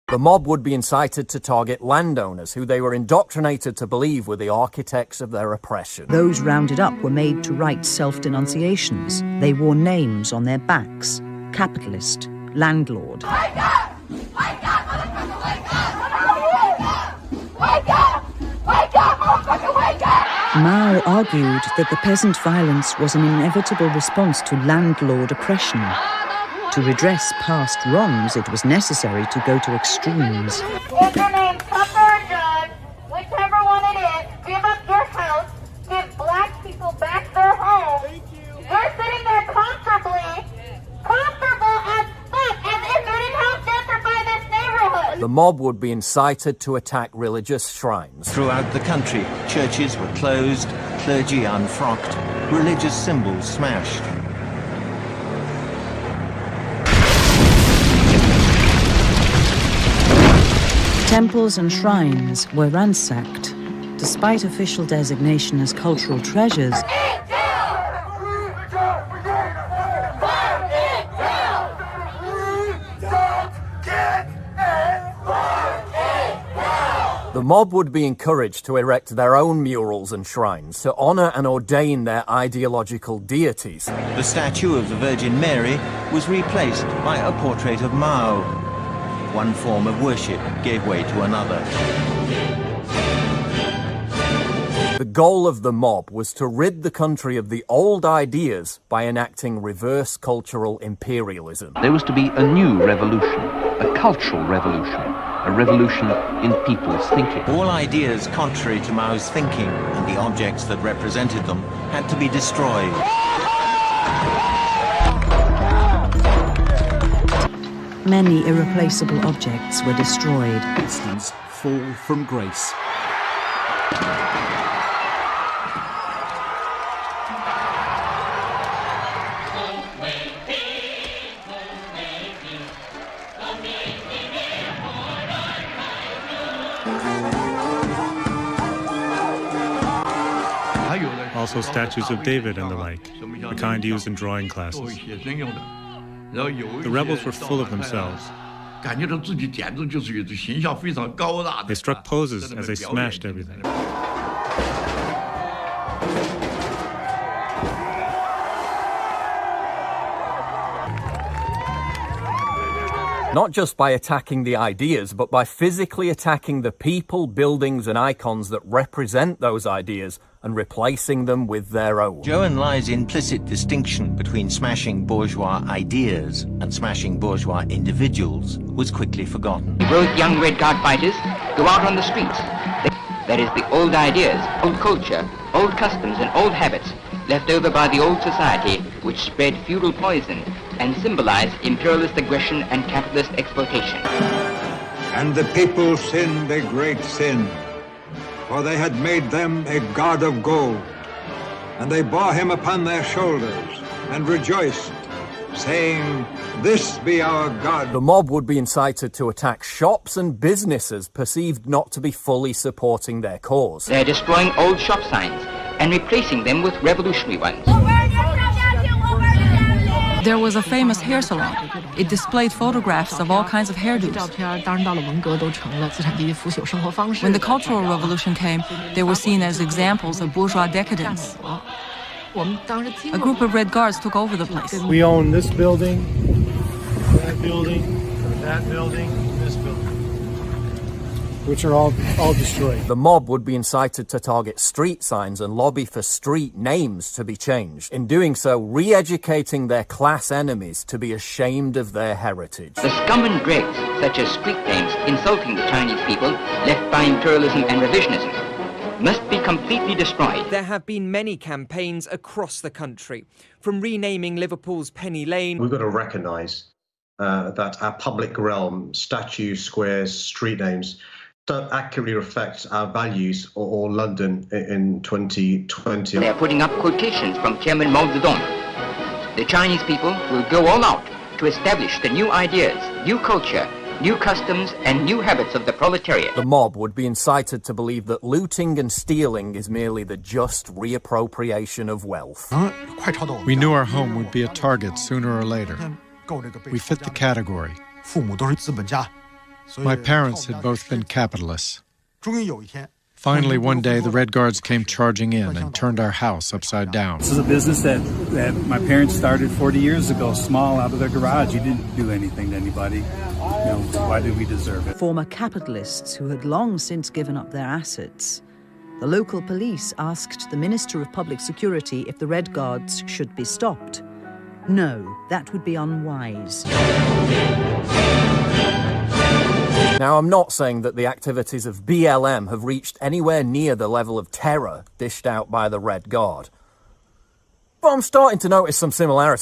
The mob would be incited to target landowners who they were indoctrinated to believe were the architects of their oppression. Those rounded up were made to write self-denunciations. They wore names on their backs: capitalist, landlord. Wake up! Wake up, motherfucker, wake up! Wake up! Wake up, motherfucker, wake up! Mao argued that the peasant violence was an inevitable response to landlord oppression. To redress past wrongs, it was necessary to go to extremes. If your name's Papa or Judge, whichever one it is, give up your house, give black people back their home. You're sitting there comfortable as fuck, as if you didn't have gentrified this neighborhood. The mob would be incited to attack religious shrines. Throughout the country, churches were closed, clergy unfrocked, religious symbols smashed. Temples and shrines were ransacked. Despite official designation as cultural treasures, the mob would be encouraged to erect their own murals and shrines to honour and ordain their ideological deities. The statue of the Virgin Mary was replaced by a portrait of Mao. One form of worship gave way to another. The goal of the mob was to rid the country of the old ideas by enacting reverse cultural imperialism. There was to be a new revolution, a cultural revolution, a revolution in people's thinking. All ideas contrary to Mao's thinking and the objects that represented them had to be destroyed. many irreplaceable objects were destroyed. Instance, fall from grace. Also statues of David and the like, the kind used in drawing classes. The rebels were full of themselves. They struck poses as they smashed everything. Not just by attacking the ideas, but by physically attacking the people, buildings and icons that represent those ideas and replacing them with their own. Zhou Enlai's implicit distinction between smashing bourgeois ideas and smashing bourgeois individuals was quickly forgotten. Both young Red Guard fighters go out on the streets. That is the old ideas, old culture, old customs and old habits left over by the old society which spread feudal poison and symbolized imperialist aggression and capitalist exploitation. And the people sinned a great sin, for they had made them a god of gold, and they bore him upon their shoulders and rejoiced, saying, "This be our God." The mob would be incited to attack shops and businesses perceived not to be fully supporting their cause. They're destroying old shop signs and replacing them with revolutionary ones. There was a famous hair salon. It displayed photographs of all kinds of hairdos. When the Cultural Revolution came, they were seen as examples of bourgeois decadence. A group of Red Guards took over the place. We own this building, that building, this building, which are all destroyed. The mob would be incited to target street signs and lobby for street names to be changed. In doing so, re-educating their class enemies to be ashamed of their heritage. The scum and dregs, such as street names insulting the Chinese people, left by imperialism and revisionism, must be completely destroyed. There have been many campaigns across the country, from renaming Liverpool's Penny Lane. We've got to recognise that our public realm, statues, squares, street names, don't accurately reflect our values or London in 2020. They are putting up quotations from Chairman Mao Zedong. The Chinese people will go all out to establish the new ideas, new culture, new customs and new habits of the proletariat. The mob would be incited to believe that looting and stealing is merely the just reappropriation of wealth. We knew our home would be a target sooner or later. We fit the category. My parents had both been capitalists. Finally, one day, the Red Guards came charging in and turned our house upside down. This is a business that my parents started 40 years ago, small, out of their garage. You didn't do anything to anybody. Why did we deserve it? Former capitalists who had long since given up their assets. The local police asked the Minister of Public Security if the Red Guards should be stopped. No, that would be unwise. Now, I'm not saying that the activities of BLM have reached anywhere near the level of terror dished out by the Red Guard. But I'm starting to notice some similarities.